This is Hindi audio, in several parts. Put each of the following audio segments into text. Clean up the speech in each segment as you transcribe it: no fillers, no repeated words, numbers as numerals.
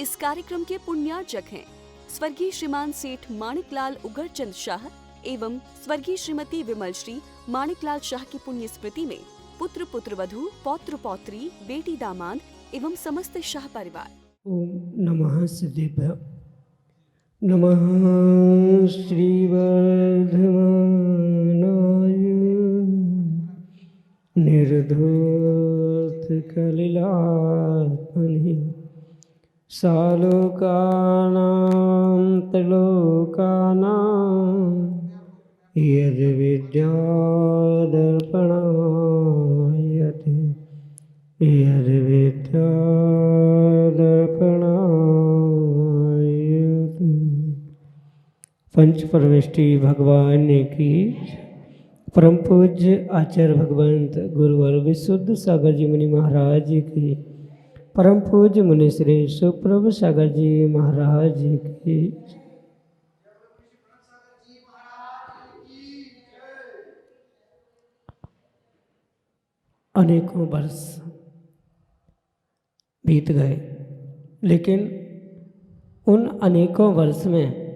इस कार्यक्रम के पुण्यार्चक हैं स्वर्गीय श्रीमान सेठ माणिकलाल उगरचंद शाह एवं स्वर्गीय श्रीमती विमल श्री माणिकलाल शाह की पुण्य स्मृति में पुत्र पुत्रवधू पौत्र पौत्री बेटी दामाद एवं समस्त शाह परिवार। ओम नमः सिद्धेभ्य। नमः श्रीवर्धमानाय निर्धूत कलिलात्मनि सालोकानां त्रिलोकानां यद्विद्यादर्पणायते यद्विद्यादर्पणायते। पंच परमेष्टि भगवान ने की परम पूज्य आचार्य भगवंत गुरुवर विशुद्ध सागर जी मुनि महाराज जी की परम पूज्य मुनि श्री सुप्रभ सागर जी महाराज जी की अनेकों वर्ष बीत गए, लेकिन उन अनेकों वर्ष में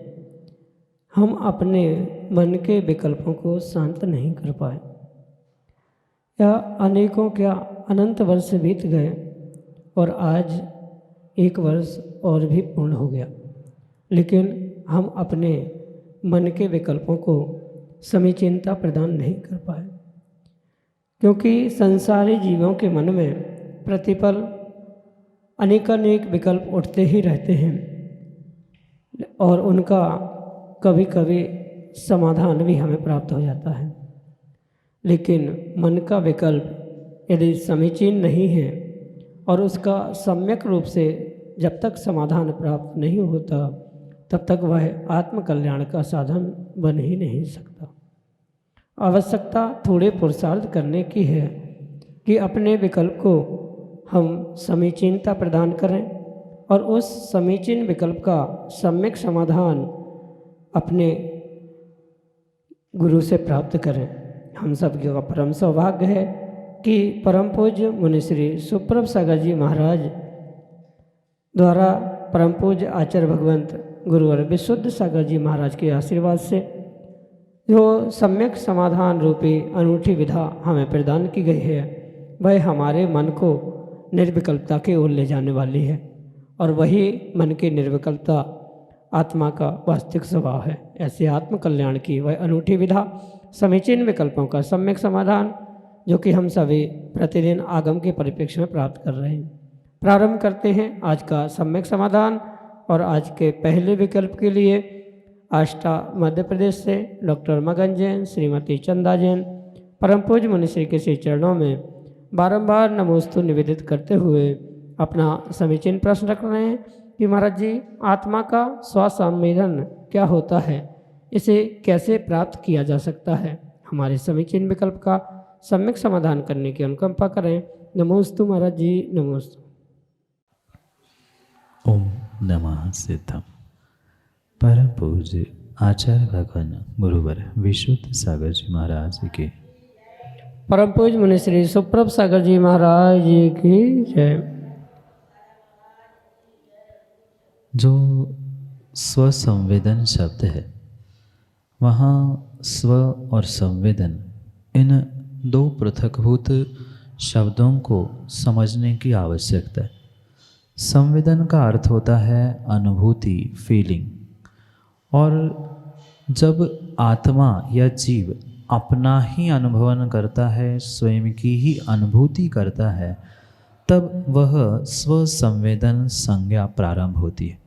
हम अपने मन के विकल्पों को शांत नहीं कर पाए। या अनेकों क्या अनंत वर्ष बीत गए और आज एक वर्ष और भी पूर्ण हो गया, लेकिन हम अपने मन के विकल्पों को समीचीनता प्रदान नहीं कर पाए, क्योंकि संसारी जीवों के मन में प्रतिपल अनेकानेक विकल्प उठते ही रहते हैं और उनका कभी कभी समाधान भी हमें प्राप्त हो जाता है। लेकिन मन का विकल्प यदि समीचीन नहीं है और उसका सम्यक रूप से जब तक समाधान प्राप्त नहीं होता तब तक वह आत्मकल्याण का साधन बन ही नहीं सकता। आवश्यकता थोड़े पुरुषार्थ करने की है कि अपने विकल्प को हम समीचीनता प्रदान करें और उस समीचीन विकल्प का सम्यक समाधान अपने गुरु से प्राप्त करें। हम सब का परम सौभाग्य है कि परम पूज्य मुनि श्री सुप्रभ सागर जी महाराज द्वारा परम पूज्य आचार्य भगवंत गुरुवर विशुद्ध सागर जी महाराज के आशीर्वाद से जो सम्यक समाधान रूपी अनूठी विधा हमें प्रदान की गई है, वह हमारे मन को निर्विकल्पता की ओर ले जाने वाली है और वही मन की निर्विकल्पता आत्मा का वास्तविक स्वभाव है। ऐसे आत्मकल्याण की वह अनूठी विधा समीचीन विकल्पों का सम्यक समाधान जो कि हम सभी प्रतिदिन आगम के परिप्रेक्ष्य में प्राप्त कर रहे हैं। प्रारंभ करते हैं आज का सम्यक समाधान। और आज के पहले विकल्प के लिए आष्टा मध्य प्रदेश से डॉक्टर मगन जैन, श्रीमती चंदा जैन परम पूज्य मुनि श्री के श्री चरणों में बारंबार नमोस्तु निवेदित करते हुए अपना समीचीन प्रश्न रख रहे हैं कि महाराज जी, आत्मा का स्वसंवेदन क्या होता है, इसे कैसे प्राप्त किया जा सकता है? हमारे समीचीन विकल्प का सम्यक समाधान करने की अनुकंपा करें। नमोस्तु महाराज जी, नमोस्तु। ओम नमः सिद्धम। परम पूज्य आचार्य भगवान गुरुवर विशुद्ध सागर जी महाराज जी के परम पूज्य मुनि श्री सुप्रभ सागर जी महाराज जी की जय। जो स्वसंवेदन शब्द है, वहाँ स्व और संवेदन इन दो पृथकभूत शब्दों को समझने की आवश्यकता है। संवेदन का अर्थ होता है अनुभूति, फीलिंग, और जब आत्मा या जीव अपना ही अनुभवन करता है, स्वयं की ही अनुभूति करता है, तब वह स्वसंवेदन संज्ञा प्रारंभ होती है।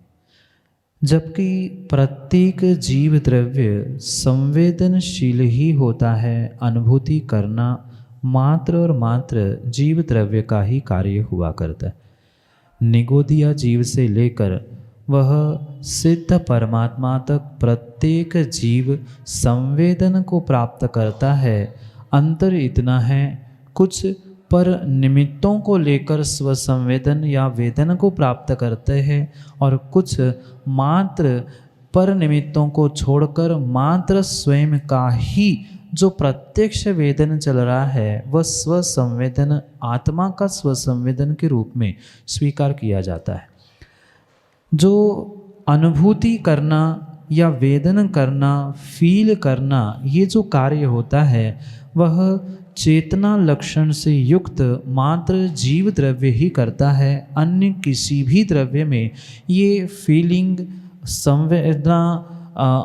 जबकि प्रत्येक जीव द्रव्य संवेदनशील ही होता है, अनुभूति करना मात्र और मात्र जीव द्रव्य का ही कार्य हुआ करता है। निगोदिया जीव से लेकर वह सिद्ध परमात्मा तक प्रत्येक जीव संवेदन को प्राप्त करता है। अंतर इतना है, कुछ पर निमित्तों को लेकर स्वसंवेदन या वेदन को प्राप्त करते हैं और कुछ मात्र पर निमित्तों को छोड़कर मात्र स्वयं का ही जो प्रत्यक्ष वेदन चल रहा है वह स्वसंवेदन, आत्मा का स्वसंवेदन के रूप में स्वीकार किया जाता है। जो अनुभूति करना या वेदन करना, फील करना, ये जो कार्य होता है वह चेतना लक्षण से युक्त मात्र जीव द्रव्य ही करता है। अन्य किसी भी द्रव्य में ये फीलिंग, संवेदना,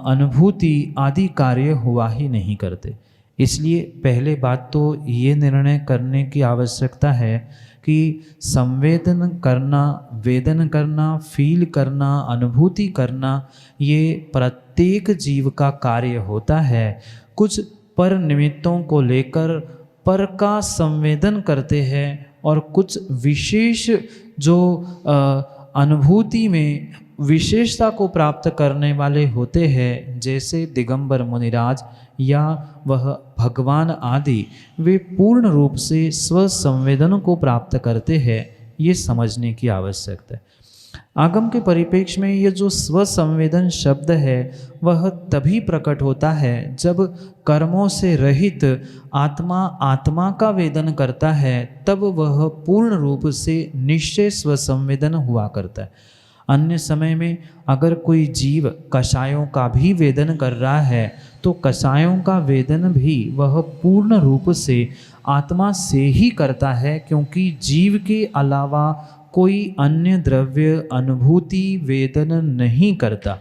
अनुभूति आदि कार्य हुआ ही नहीं करते। इसलिए पहले बात तो ये निर्णय करने की आवश्यकता है कि संवेदन करना, वेदन करना, फील करना, अनुभूति करना, ये प्रत्येक जीव का कार्य होता है। कुछ पर निमित्तों को लेकर पर का संवेदन करते हैं और कुछ विशेष जो अनुभूति में विशेषता को प्राप्त करने वाले होते हैं, जैसे दिगंबर मुनिराज या वह भगवान आदि, वे पूर्ण रूप से स्वसंवेदन को प्राप्त करते हैं। ये समझने की आवश्यकता है। आगम के परिप्रेक्ष्य में ये जो स्वसंवेदन शब्द है वह तभी प्रकट होता है जब कर्मों से रहित आत्मा का वेदन करता है, तब वह पूर्ण रूप से निश्चय स्वसंवेदन हुआ करता है। अन्य समय में अगर कोई जीव कषायों का भी वेदन कर रहा है तो कषायों का वेदन भी वह पूर्ण रूप से आत्मा से ही करता है, क्योंकि जीव के अलावा कोई अन्य द्रव्य अनुभूति वेदन नहीं करता।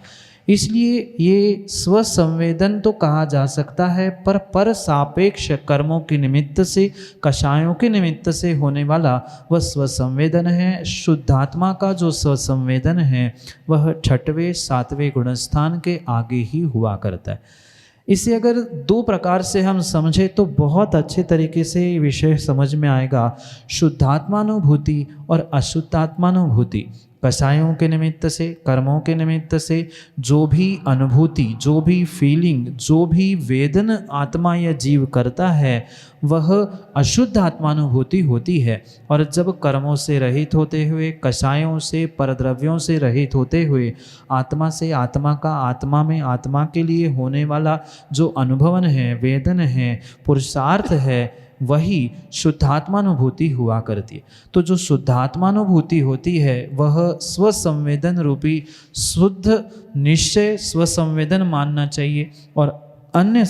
इसलिए ये स्वसंवेदन तो कहा जा सकता है, पर सापेक्ष कर्मों के निमित्त से, कषायों के निमित्त से होने वाला वह स्वसंवेदन है। शुद्धात्मा का जो स्वसंवेदन है वह 6वें 7वें गुणस्थान के आगे ही हुआ करता है। इसे अगर दो प्रकार से हम समझें तो बहुत अच्छे तरीके से ये विषय समझ में आएगा। शुद्धात्मानुभूति और अशुद्धात्मानुभूति, कषायों के निमित्त से, कर्मों के निमित्त से जो भी अनुभूति, जो भी फीलिंग, जो भी वेदन आत्मा या जीव करता है वह अशुद्ध आत्मानुभूति होती है। और जब कर्मों से रहित होते हुए, कषायों से, परद्रव्यों से रहित होते हुए आत्मा से, आत्मा का आत्मा में, आत्मा के लिए होने वाला जो अनुभवन है, वेदन है, पुरुषार्थ है, वही शुद्धात्मानुभूति हुआ करती है। तो जो शुद्धात्मानुभूति होती है वह स्वसंवेदन रूपी शुद्ध निश्चय स्वसंवेदन मानना चाहिए। और अन्य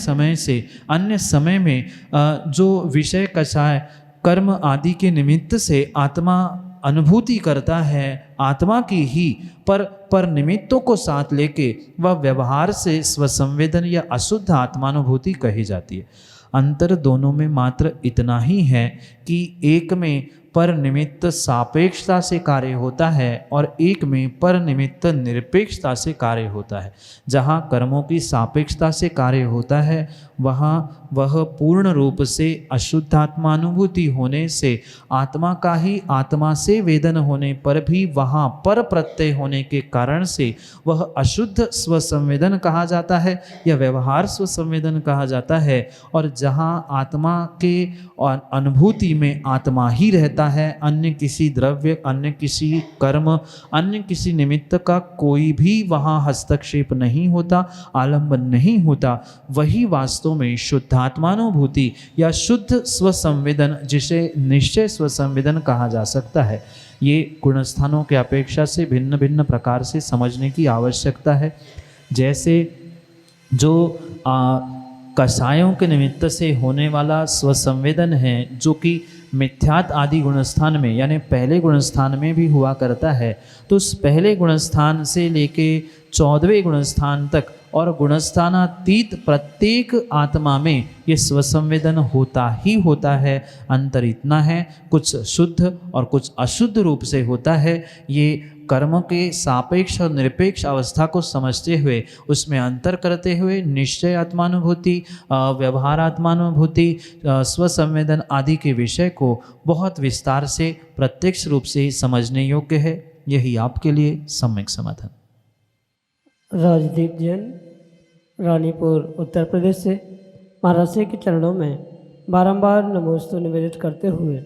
समय में जो विषय कषाय कर्म आदि के निमित्त से आत्मा अनुभूति करता है, आत्मा की ही पर निमित्तों को साथ लेके वह व्यवहार से स्वसंवेदन या अशुद्ध आत्मानुभूति कही जाती है। अंतर दोनों में मात्र इतना ही है कि एक में पर निमित्त सापेक्षता से कार्य होता है और एक में पर निमित्त निरपेक्षता से कार्य होता है। जहाँ कर्मों की सापेक्षता से कार्य होता है वहाँ वह पूर्ण रूप से अशुद्धात्मानुभूति होने से आत्मा का ही आत्मा से वेदन होने पर भी वहाँ पर प्रत्यय होने के कारण से वह अशुद्ध स्वसंवेदन कहा जाता है या व्यवहार स्वसंवेदन कहा जाता है। और जहाँ आत्मा के अनुभूति में आत्मा ही रहता है, अन्य किसी द्रव्य, अन्य किसी कर्म, अन्य किसी निमित्त का कोई भी वहाँ हस्तक्षेप नहीं होता, आलंबन नहीं होता, वही वास्तव में शुद्धात्मानुभूति या शुद्ध स्वसंवेदन, जिसे निश्चय स्वसंवेदन कहा जा सकता है। ये गुणस्थानों के अपेक्षा से भिन्न भिन्न प्रकार से समझने की आवश्यकता है। जैसे जो कषायों के निमित्त से होने वाला स्वसंवेदन है, जो कि मिथ्यात आदि गुणस्थान में यानी पहले गुणस्थान में भी हुआ करता है, तो उस पहले गुणस्थान से लेके 14वें गुणस्थान तक और गुणस्थानातीत प्रत्येक आत्मा में ये स्वसंवेदन होता ही होता है। अंतर इतना है, कुछ शुद्ध और कुछ अशुद्ध रूप से होता है। ये कर्म के सापेक्ष और निरपेक्ष अवस्था को समझते हुए उसमें अंतर करते हुए निश्चय आत्मानुभूति, व्यवहार आत्मानुभूति, स्वसंवेदन आदि के विषय को बहुत विस्तार से प्रत्यक्ष रूप से समझने योग्य है। यही आपके लिए सम्यक समाधान। राजदीप जैन, रानीपुर, उत्तर प्रदेश से महाराज के चरणों में बारंबार नमोस्तु निवेदित करते हुए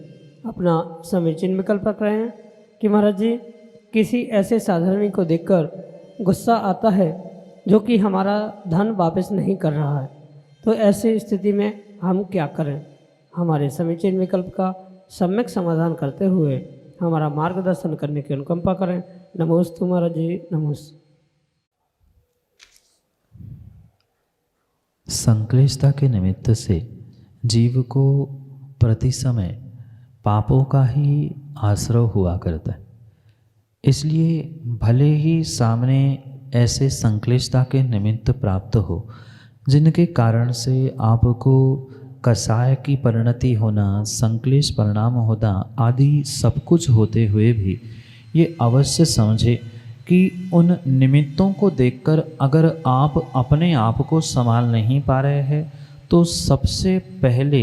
अपना समीचीन विकल्प रख रहे हैं कि महाराज जी, किसी ऐसे साधर्मी को देखकर गुस्सा आता है जो कि हमारा धन वापस नहीं कर रहा है, तो ऐसी स्थिति में हम क्या करें। हमारे समीचीन विकल्प का सम्यक समाधान करते हुए हमारा मार्गदर्शन करने की अनुकंपा करें। नमोस्तु महाराज जी, नमोस्तु। संक्लिष्टता के निमित्त से जीव को प्रति समय पापों का ही आश्रय हुआ करता है। इसलिए भले ही सामने ऐसे संक्लिष्टता के निमित्त प्राप्त हो जिनके कारण से आपको कसाय की परिणति होना, संक्लिष्ट परिणाम होना आदि सब कुछ होते हुए भी ये अवश्य समझे कि उन निमित्तों को देखकर अगर आप अपने आप को संभाल नहीं पा रहे हैं तो सबसे पहले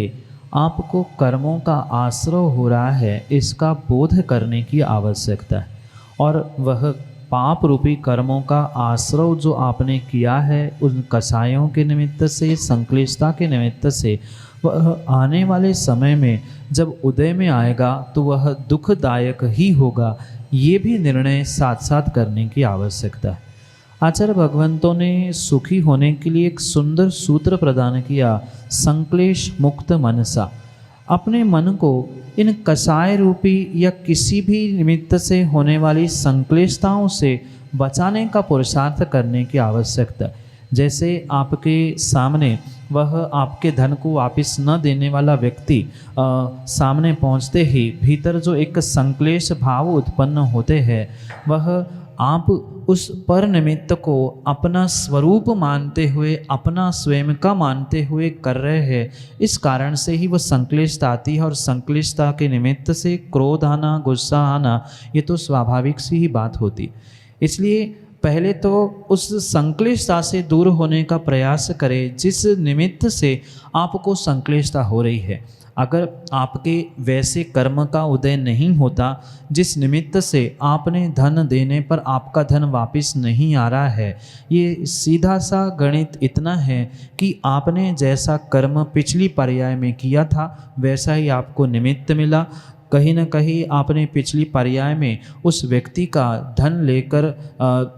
आपको कर्मों का आश्रय हो रहा है, इसका बोध करने की आवश्यकता है। और वह पाप रूपी कर्मों का आश्रय जो आपने किया है उन कसायों के निमित्त से, संक्लिष्टता के निमित्त से, वह आने वाले समय में जब उदय में आएगा तो वह दुखदायक ही होगा। ये भी निर्णय साथ साथ करने की आवश्यकता है। आचार्य भगवंतों ने सुखी होने के लिए एक सुंदर सूत्र प्रदान किया, संक्लेश मुक्त मनसा। अपने मन को इन कसाय रूपी या किसी भी निमित्त से होने वाली संक्लिष्टताओं से बचाने का पुरुषार्थ करने की आवश्यकता है। जैसे आपके सामने वह आपके धन को वापस न देने वाला व्यक्ति सामने पहुंचते ही भीतर जो एक संक्लेश भाव उत्पन्न होते हैं, वह आप उस पर निमित्त को अपना स्वरूप मानते हुए, अपना स्वयं का मानते हुए कर रहे हैं। इस कारण से ही वह संक्लिष्टता आती है और संक्लिष्टता के निमित्त से क्रोध आना, गुस्सा आना, ये तो स्वाभाविक सी ही बात होती। इसलिए पहले तो उस संक्लिष्टता से दूर होने का प्रयास करें जिस निमित्त से आपको संक्लिष्टता हो रही है। अगर आपके वैसे कर्म का उदय नहीं होता जिस निमित्त से आपने धन देने पर आपका धन वापस नहीं आ रहा है, ये सीधा सा गणित इतना है कि आपने जैसा कर्म पिछली पर्याय में किया था वैसा ही आपको निमित्त मिला। कहीं न कहीं आपने पिछली पर्याय में उस व्यक्ति का धन लेकर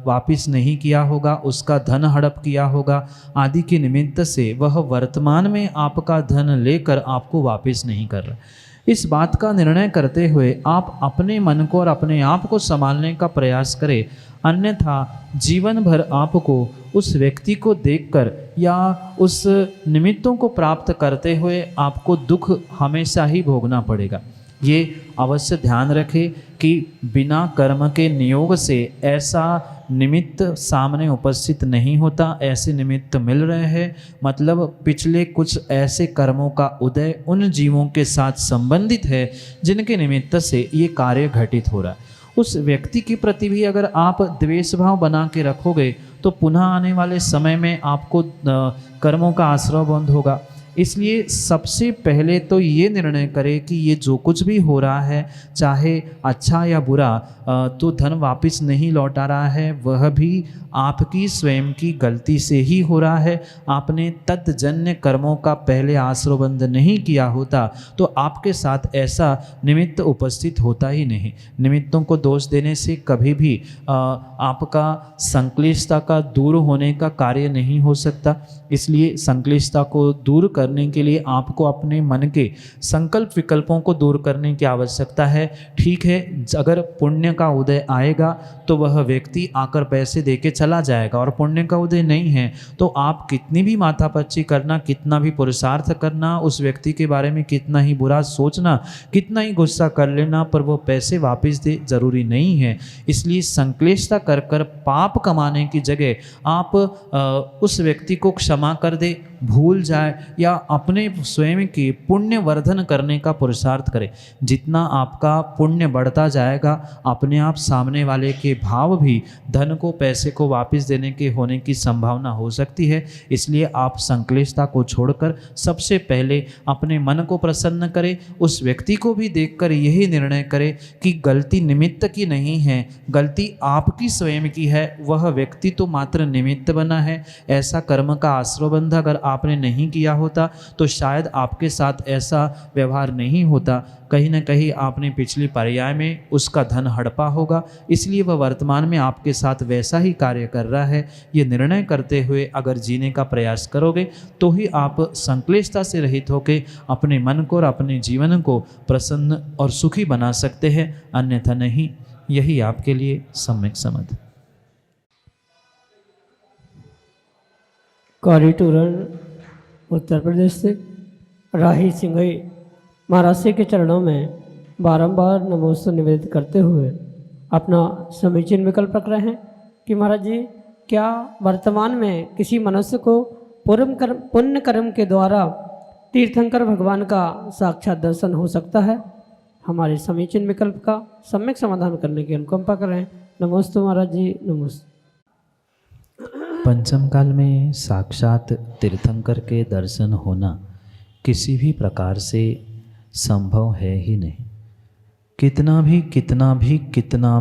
वापस नहीं किया होगा, उसका धन हड़प किया होगा आदि के निमित्त से वह वर्तमान में आपका धन लेकर आपको वापस नहीं कर रहा। इस बात का निर्णय करते हुए आप अपने मन को और अपने आप को संभालने का प्रयास करें, अन्यथा जीवन भर आपको उस व्यक्ति को देखकर या उस निमित्तों को प्राप्त करते हुए आपको दुख हमेशा ही भोगना पड़ेगा। ये अवश्य ध्यान रखें कि बिना कर्म के नियोग से ऐसा निमित्त सामने उपस्थित नहीं होता। ऐसे निमित्त मिल रहे हैं मतलब पिछले कुछ ऐसे कर्मों का उदय उन जीवों के साथ संबंधित है जिनके निमित्त से ये कार्य घटित हो रहा है। उस व्यक्ति के प्रति भी अगर आप द्वेष भाव बना के रखोगे तो पुनः आने वाले समय में आपको कर्मों का आश्रय बंद होगा। इसलिए सबसे पहले तो ये निर्णय करें कि ये जो कुछ भी हो रहा है, चाहे अच्छा या बुरा, तो धन वापस नहीं लौटा रहा है, वह भी आपकी स्वयं की गलती से ही हो रहा है। आपने तत्जन्य कर्मों का पहले आश्रयबंध नहीं किया होता तो आपके साथ ऐसा निमित्त उपस्थित होता ही नहीं। निमित्तों को दोष देने से कभी भी आपका संक्लिष्टता का दूर होने का कार्य नहीं हो सकता। इसलिए संक्लिष्टता को दूर करने के लिए आपको अपने मन के संकल्प विकल्पों को दूर करने की आवश्यकता है। ठीक है, अगर पुण्य का उदय आएगा तो वह व्यक्ति आकर पैसे देके चला जाएगा और पुण्य का उदय नहीं है तो आप कितनी भी माथापच्ची करना, कितना भी पुरुषार्थ करना, उस व्यक्ति के बारे में कितना ही बुरा सोचना, कितना ही गुस्सा कर लेना, पर वो पैसे वापस दे जरूरी नहीं है। इसलिए संक्लिष्टता कर कर पाप कमाने की जगह आप उस व्यक्ति को क्षमा कर दे, भूल जाए या अपने स्वयं की पुण्य वर्धन करने का पुरुषार्थ करें। जितना आपका पुण्य बढ़ता जाएगा अपने आप सामने वाले के भाव भी धन को, पैसे को वापस देने के होने की संभावना हो सकती है। इसलिए आप संक्लिष्टता को छोड़कर सबसे पहले अपने मन को प्रसन्न करें। उस व्यक्ति को भी देखकर यही निर्णय करें कि गलती निमित्त की नहीं है, गलती आपकी स्वयं की है, वह व्यक्ति तो मात्र निमित्त बना है। ऐसा कर्म का आश्रयबंध अगर आपने नहीं किया होता तो शायद आपके साथ ऐसा व्यवहार नहीं होता। कहीं ना कहीं आपने पिछली पर्याय में उसका धन हड़पा होगा, इसलिए वह वर्तमान में आपके साथ वैसा ही कार्य कर रहा है। ये निर्णय करते हुए अगर जीने का प्रयास करोगे तो ही आप संक्लिष्टता से रहित होकर अपने मन को और अपने जीवन को प्रसन्न और सुखी बना सकते हैं, अन्यथा नहीं। यही आपके लिए सम्यक समझ। कौरीटूरन उत्तर प्रदेश से राही सिंघई महाराज के चरणों में बारंबार नमोस्तु निवेदित करते हुए अपना समीचीन विकल्प रख रहे हैं कि महाराज जी, क्या वर्तमान में किसी मनुष्य को पुण्य कर्म के द्वारा तीर्थंकर भगवान का साक्षात दर्शन हो सकता है? हमारे समीचीन विकल्प का सम्यक समाधान करने की अनुकंपा कर रहे हैं। नमोस्तु महाराज जी, नमोस्तु। पंचम काल में साक्षात तीर्थंकर के दर्शन होना किसी भी प्रकार से संभव है ही नहीं। कितना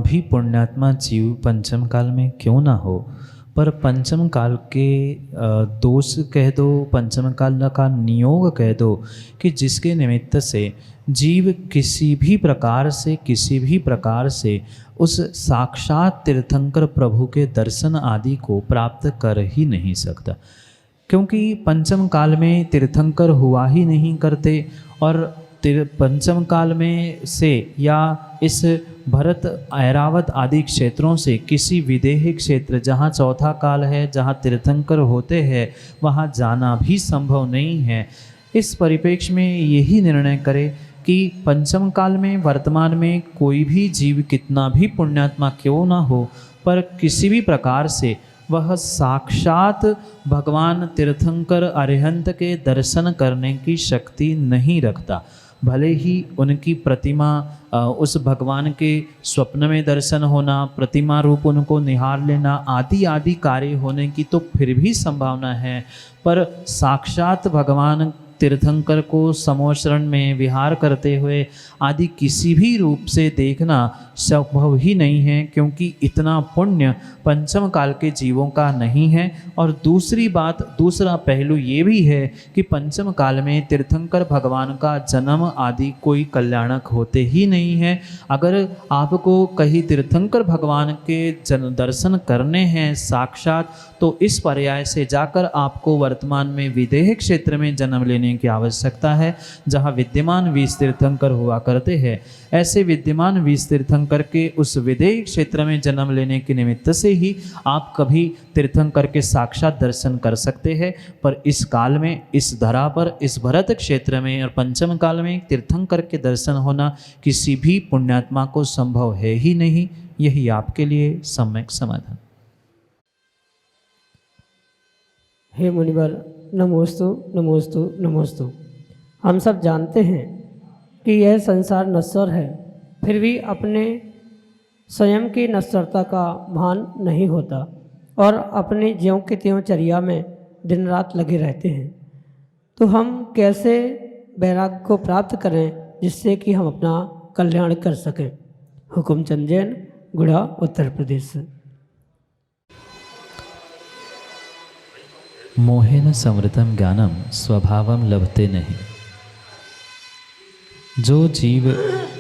भी पुण्यात्मा जीव पंचम काल में क्यों ना हो, पर पंचम काल के दोष कह दो, पंचम काल का नियोग कह दो कि जिसके निमित्त से जीव किसी भी प्रकार से उस साक्षात तीर्थंकर प्रभु के दर्शन आदि को प्राप्त कर ही नहीं सकता, क्योंकि पंचम काल में तीर्थंकर हुआ ही नहीं करते। और पंचम काल में से या इस भरत ऐरावत आदि क्षेत्रों से किसी विदेही क्षेत्र जहाँ चौथा काल है, जहाँ तीर्थंकर होते हैं, वहाँ जाना भी संभव नहीं है। इस परिप्रेक्ष्य में यही निर्णय करे कि पंचम काल में वर्तमान में कोई भी जीव कितना भी पुण्यात्मा क्यों ना हो, पर किसी भी प्रकार से वह साक्षात भगवान तीर्थंकर अरिहंत के दर्शन करने की शक्ति नहीं रखता। भले ही उनकी प्रतिमा, उस भगवान के स्वप्न में दर्शन होना, प्रतिमा रूप उनको निहार लेना आदि कार्य होने की तो फिर भी संभावना है, पर साक्षात भगवान तीर्थंकर को समोशरण में विहार करते हुए आदि किसी भी रूप से देखना संभव ही नहीं है, क्योंकि इतना पुण्य पंचम काल के जीवों का नहीं है। और दूसरा पहलू ये भी है कि पंचम काल में तीर्थंकर भगवान का जन्म आदि कोई कल्याणक होते ही नहीं है। अगर आपको कहीं तीर्थंकर भगवान के दर्शन करने हैं साक्षात, तो इस पर्याय से जाकर आपको वर्तमान में विदेह क्षेत्र में जन्म लेने की आवश्यकता है, जहाँ विद्यमान 20 तीर्थंकर हुआ करते हैं। ऐसे विद्यमान 20 तीर्थंकर के उस विदेह क्षेत्र में जन्म लेने के निमित्त से ही आप कभी तीर्थंकर के साक्षात दर्शन कर सकते हैं। पर इस काल में, इस धरा पर, इस भरत क्षेत्र में और पंचम काल में तीर्थंकर के दर्शन होना किसी भी पुण्यात्मा को संभव है ही नहीं। यही आपके लिए सम्यक समाधान। हे मुनिवर, नमोस्तु नमोस्तु नमोस्तु। हम सब जानते हैं कि यह संसार नश्वर है, फिर भी अपने स्वयं की नश्वरता का भान नहीं होता और अपनी ज्यों की त्यों चर्या में दिन रात लगे रहते हैं। तो हम कैसे वैराग्य को प्राप्त करें जिससे कि हम अपना कल्याण कर सकें? हुकुमचंद जैन, गुड़ा, उत्तर प्रदेश से। मोहेन समृतम ज्ञानम स्वभावम लभते नहीं। जो जीव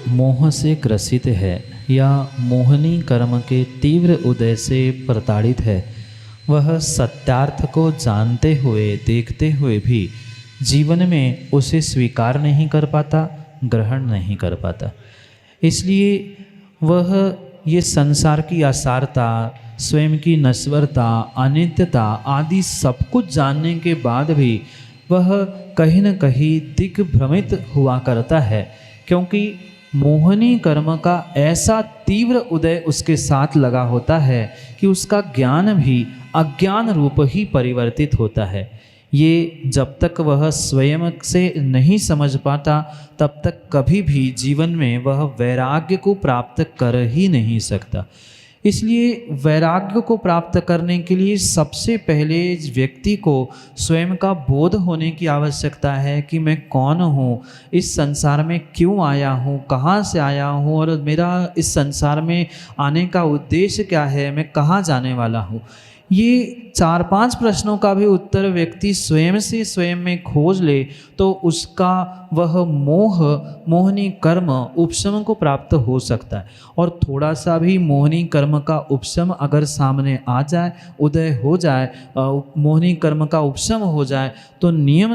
मोह से ग्रसित है या मोहनी कर्म के तीव्र उदय से प्रताड़ित है, वह सत्यार्थ को जानते हुए, देखते हुए भी जीवन में उसे स्वीकार नहीं कर पाता, ग्रहण नहीं कर पाता। इसलिए वह ये संसार की असारता, स्वयं की नश्वरता, अनित्यता आदि सब कुछ जानने के बाद भी वह कहीं न कहीं दिग्भ्रमित हुआ करता है, क्योंकि मोहनी कर्म का ऐसा तीव्र उदय उसके साथ लगा होता है कि उसका ज्ञान भी अज्ञान रूप ही परिवर्तित होता है। ये जब तक वह स्वयं से नहीं समझ पाता, तब तक कभी भी जीवन में वह वैराग्य को प्राप्त कर ही नहीं सकता। इसलिए वैराग्य को प्राप्त करने के लिए सबसे पहले व्यक्ति को स्वयं का बोध होने की आवश्यकता है कि मैं कौन हूँ, इस संसार में क्यों आया हूँ, कहाँ से आया हूँ और मेरा इस संसार में आने का उद्देश्य क्या है, मैं कहाँ जाने वाला हूँ। ये 4-5 प्रश्नों का भी उत्तर व्यक्ति स्वयं से स्वयं में खोज ले तो उसका वह मोहनी कर्म उपशम को प्राप्त हो सकता है। और थोड़ा सा भी मोहनी कर्म का उपशम अगर सामने आ जाए, उदय हो जाए, मोहनी कर्म का उपशम हो जाए, तो नियम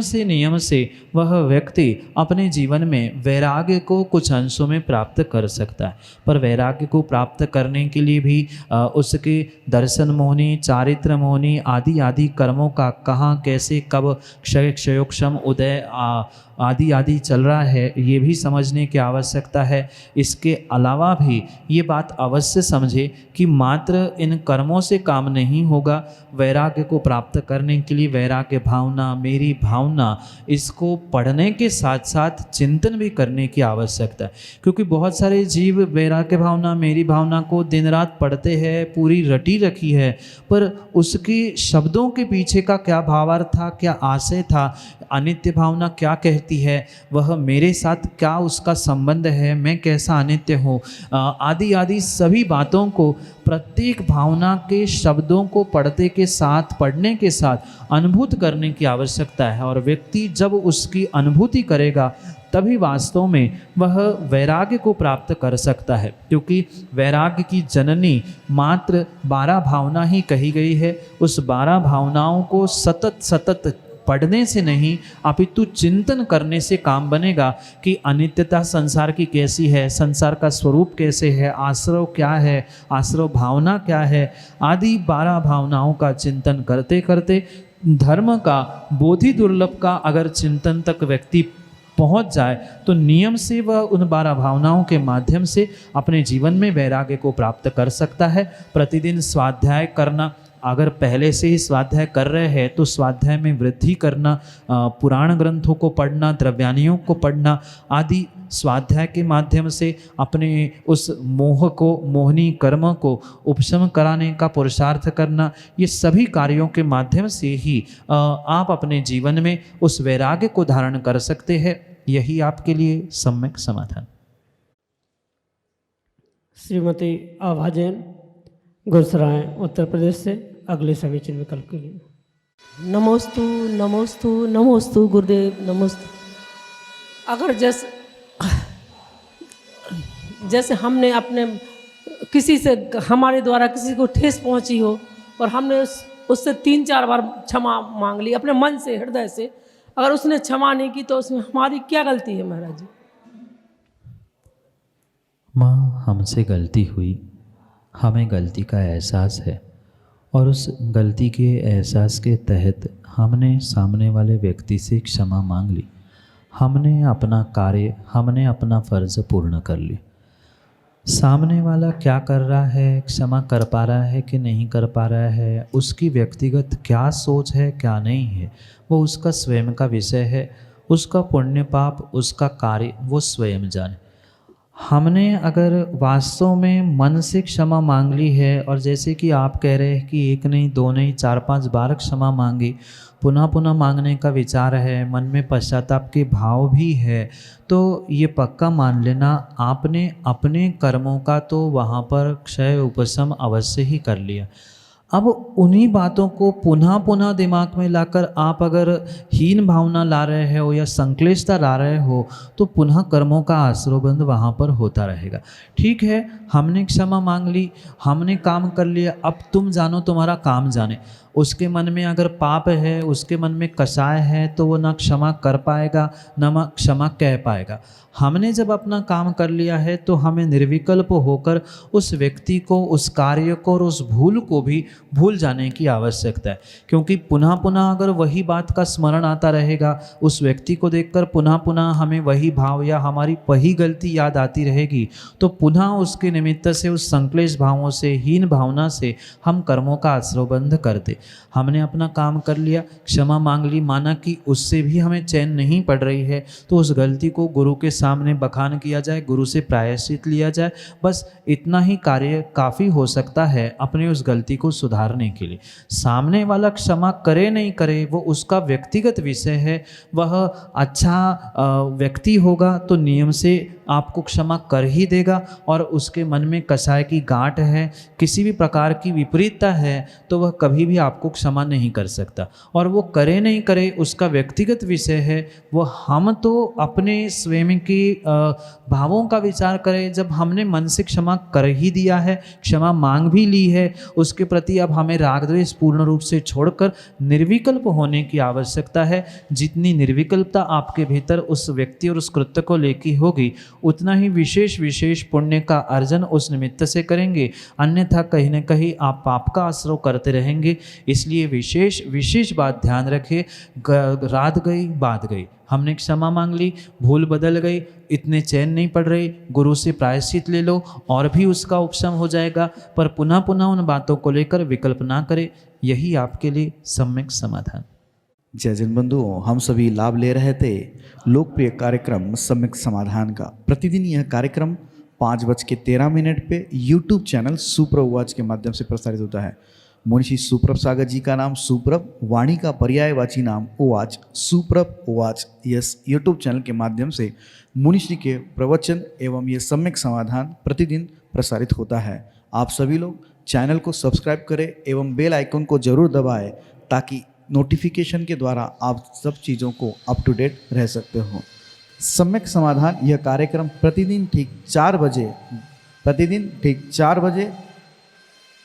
से वह व्यक्ति अपने जीवन में वैराग्य को कुछ अंशों में प्राप्त कर सकता है। पर वैराग्य को प्राप्त करने के लिए भी उसके दर्शन मोहनी, चारित्र मोहनी आदि कर्मों का कहाँ, कैसे, कब क्षयोक्षम उदय आदि चल रहा है, ये भी समझने की आवश्यकता है। इसके अलावा भी ये बात अवश्य समझे कि मात्र इन कर्मों से काम नहीं होगा। वैराग्य को प्राप्त करने के लिए वैराग्य भावना, मेरी भावना, इसको पढ़ने के साथ साथ चिंतन भी करने की आवश्यकता है। क्योंकि बहुत सारे जीव वैराग्य भावना, मेरी भावना को दिन रात पढ़ते हैं, पूरी रटी रखी है, पर उसके शब्दों के पीछे का क्या भावार्थ था, क्या आशय था, अनित्य भावना क्या कहती है, वह मेरे साथ क्या उसका संबंध है, मैं कैसा अनित्य हूँ, आदि सभी बातों को प्रत्येक भावना के शब्दों को पढ़ने के साथ अनुभूत करने की आवश्यकता है। और व्यक्ति जब उसकी अनुभूति करेगा तभी वास्तव में वह वैराग्य को प्राप्त कर सकता है। क्योंकि वैराग्य की जननी मात्र 12 भावना ही कही गई है। उस 12 भावनाओं को सतत पढ़ने से नहीं अपितु चिंतन करने से काम बनेगा कि अनित्यता संसार की कैसी है, संसार का स्वरूप कैसे है, आश्रव क्या है, आश्रव भावना क्या है, आदि 12 भावनाओं का चिंतन करते करते धर्म का, बोधि दुर्लभ का अगर चिंतन तक व्यक्ति पहुंच जाए तो नियम से वह उन 12 भावनाओं के माध्यम से अपने जीवन में वैराग्य को प्राप्त कर सकता है। प्रतिदिन स्वाध्याय करना, अगर पहले से ही स्वाध्याय कर रहे हैं तो स्वाध्याय में वृद्धि करना, पुराण ग्रंथों को पढ़ना, द्रव्यानियों को पढ़ना आदि स्वाध्याय के माध्यम से अपने उस मोहनी कर्म को उपशम कराने का पुरुषार्थ करना, ये सभी कार्यों के माध्यम से ही आप अपने जीवन में उस वैराग्य को धारण कर सकते हैं। यही आपके लिए सम्यक समाधान। श्रीमती आभा जैन, गुरसराय, उत्तर प्रदेश से अगले समीचीन विकल्प के लिए। नमोस्तु नमोस्तु नमोस्तु गुरुदेव नमोस्तु। अगर जैसे हमने अपने किसी से, हमारे द्वारा किसी को ठेस पहुंची हो और हमने उससे 3-4 बार क्षमा मांग ली अपने मन से, हृदय से, अगर उसने क्षमा नहीं की तो उसमें हमारी क्या गलती है महाराज जी? माँ, हमसे गलती हुई, हमें गलती का एहसास है और उस गलती के एहसास के तहत हमने सामने वाले व्यक्ति से क्षमा मांग ली। हमने अपना कार्य, हमने अपना फ़र्ज़ पूर्ण कर लिया। सामने वाला क्या कर रहा है, क्षमा कर पा रहा है कि नहीं कर पा रहा है, उसकी व्यक्तिगत क्या सोच है, क्या नहीं है, वो उसका स्वयं का विषय है। उसका पुण्य पाप, उसका कार्य वो स्वयं जाने। हमने अगर वास्तव में मन से क्षमा मांग ली है, और जैसे कि आप कह रहे हैं कि 1 नहीं 2 नहीं 4-5 बार क्षमा मांगी, पुनः मांगने का विचार है, मन में पश्चाताप के भाव भी है, तो ये पक्का मान लेना आपने अपने कर्मों का तो वहाँ पर क्षय उपशम अवश्य ही कर लिया। अब उन्हीं बातों को पुनः दिमाग में लाकर आप अगर हीन भावना ला रहे हो या संक्लेशता ला रहे हो तो पुनः कर्मों का आश्रयबंध वहाँ पर होता रहेगा। ठीक है, हमने क्षमा मांग ली, हमने काम कर लिया, अब तुम जानो तुम्हारा काम जाने। उसके मन में अगर पाप है, उसके मन में कषाय है, तो वो ना क्षमा कर पाएगा ना क्षमा कह पाएगा। हमने जब अपना काम कर लिया है तो हमें निर्विकल्प होकर उस व्यक्ति को, उस कार्य को और उस भूल को भी भूल जाने की आवश्यकता है। क्योंकि पुनः अगर वही बात का स्मरण आता रहेगा, उस व्यक्ति को देखकर पुनः हमें वही भाव या हमारी वही गलती याद आती रहेगी, तो पुनः उसके निमित्त से, उस संक्लेश भावों से, हीन भावना से हम कर्मों का आश्रयबंध करते। हमने अपना काम कर लिया, क्षमा मांग ली, माना कि उससे भी हमें चैन नहीं पड़ रही है, तो उस गलती को गुरु के सामने बखान किया जाए, गुरु से प्रायश्चित लिया जाए। बस इतना ही कार्य काफ़ी हो सकता है अपने उस गलती को सुधारने के लिए। सामने वाला क्षमा करे नहीं करे वो उसका व्यक्तिगत विषय है। वह अच्छा व्यक्ति होगा तो नियम से आपको क्षमा कर ही देगा, और उसके मन में कसाय की गांठ है, किसी भी प्रकार की विपरीतता है, तो वह कभी भी आपको क्षमा नहीं कर सकता। और वो करे नहीं करे उसका व्यक्तिगत विषय है। वो हम तो अपने स्वयं के भावों का विचार करें। जब हमने मन से क्षमा कर ही दिया है, क्षमा मांग भी ली है, उसके प्रति अब हमें राग द्वेष पूर्ण रूप से छोड़कर निर्विकल्प होने की आवश्यकता है। जितनी निर्विकल्पता आपके भीतर उस व्यक्ति और उस कृत्य को लेकर होगी, उतना ही विशेष विशेष पुण्य का अर्जन उस निमित्त से करेंगे, अन्यथा कहीं न कहीं आप पाप का आश्रय करते रहेंगे। इसलिए विशेष विशेष बात ध्यान रखें। रात गई बात गई, हमने क्षमा मांग ली, भूल बदल गई, इतने चैन नहीं पड़ रही, गुरु से प्रायश्चित ले लो और भी उसका उपशम हो जाएगा। पर पुनः पुनः उन बातों को लेकर विकल्प ना करें, यही आपके लिए सम्यक समाधान। जय जन बंधुओं, हम सभी लाभ ले रहे थे लोकप्रिय कार्यक्रम सम्यक समाधान का। प्रतिदिन यह कार्यक्रम 5:13 पे यूट्यूब चैनल सुप्रभ उवाच के माध्यम से प्रसारित होता है। मुंशी सुप्रभ सागर जी का नाम सुप्रभ, वाणी का पर्यायवाची नाम उवाच, सुप्रभ उवाच, यस यूट्यूब चैनल के माध्यम से मुनिश्री के प्रवचन एवं ये सम्यक समाधान प्रतिदिन प्रसारित होता है। आप सभी लोग चैनल को सब्सक्राइब करें एवं बेल आइकन को जरूर दबाएं, ताकि नोटिफिकेशन के द्वारा आप सब चीज़ों को अप टू डेट रह सकते हो। सम्यक समाधान यह कार्यक्रम प्रतिदिन ठीक 4 बजे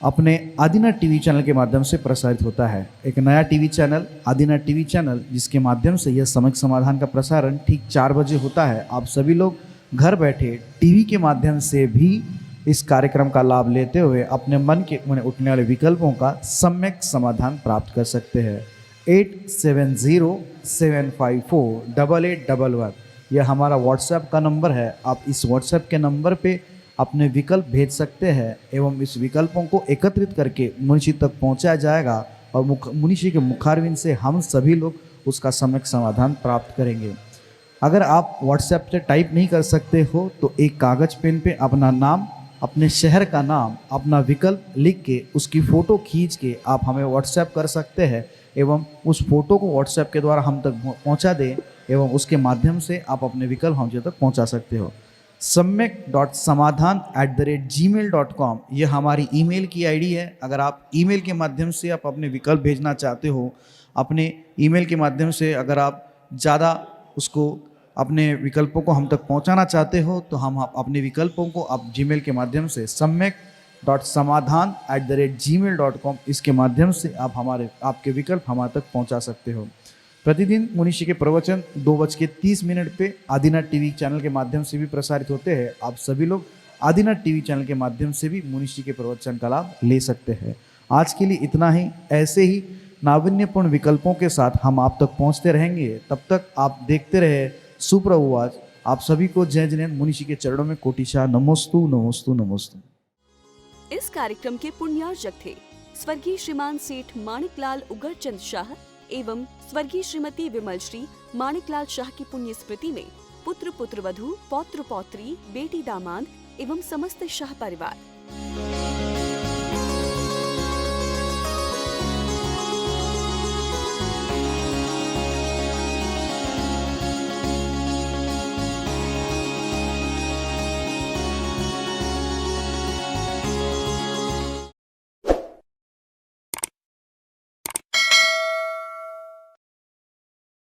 अपने आदिना टीवी चैनल के माध्यम से प्रसारित होता है। एक नया टीवी चैनल आदिना टीवी चैनल, जिसके माध्यम से यह सम्यक समाधान का प्रसारण ठीक 4 बजे होता है। आप सभी लोग घर बैठे टीवी के माध्यम से भी इस कार्यक्रम का लाभ लेते हुए अपने मन में उठने वाले विकल्पों का सम्यक समाधान प्राप्त कर सकते हैं। 8707548811 यह हमारा व्हाट्सएप का नंबर है। आप इस व्हाट्सएप के नंबर पे अपने विकल्प भेज सकते हैं एवं इस विकल्पों को एकत्रित करके मुनिषी तक पहुंचाया जाएगा और मुनिषी के मुखारविंद से हम सभी लोग उसका सम्यक समाधान प्राप्त करेंगे। अगर आप व्हाट्सएप से टाइप नहीं कर सकते हो तो एक कागज़ पेन पे अपना नाम, अपने शहर का नाम, अपना विकल्प लिख के उसकी फ़ोटो खींच के आप हमें व्हाट्सएप कर सकते हैं एवं उस फोटो को व्हाट्सएप के द्वारा हम तक पहुंचा दें एवं उसके माध्यम से आप अपने विकल्प हम तक पहुंचा सकते हो। samyak.samadhan@gmail.com यह हमारी ईमेल की आईडी है। अगर आप ईमेल के माध्यम से आप अपने विकल्प भेजना चाहते हो, अपने ईमेल के माध्यम से अगर आप ज़्यादा उसको अपने विकल्पों को हम तक पहुंचाना चाहते हो, तो हम अपने विकल्पों को आप जीमेल के माध्यम से samyak.samadhan@gmail.com इसके माध्यम से आप आपके विकल्प हमारे तक पहुंचा सकते हो। प्रतिदिन मुनिषी के प्रवचन 2:30 पे आदिना टीवी चैनल के माध्यम से भी प्रसारित होते हैं। आप सभी लोग आदिना टीवी चैनल के माध्यम से भी मुनिषी के प्रवचन का लाभ ले सकते हैं। आज के लिए इतना ही। ऐसे ही नाविन्यपूर्ण विकल्पों के साथ हम आप तक पहुंचते रहेंगे। तब तक आप देखते रहे सुप्रभ उवाच। आप सभी को जय जिनेन्द्र मुनिषी के चरणों में कोटिशा नमोस्तु नमोस्तु नमोस्तु। इस कार्यक्रम के पुण्यार्जक थे स्वर्गीय श्रीमान सेठ माणिकलाल उगरचंद शाह एवं स्वर्गीय श्रीमती विमल श्री माणिकलाल शाह की पुण्य स्मृति में पुत्र पुत्रवधू, पौत्र पौत्री, बेटी दामाद एवं समस्त शाह परिवार।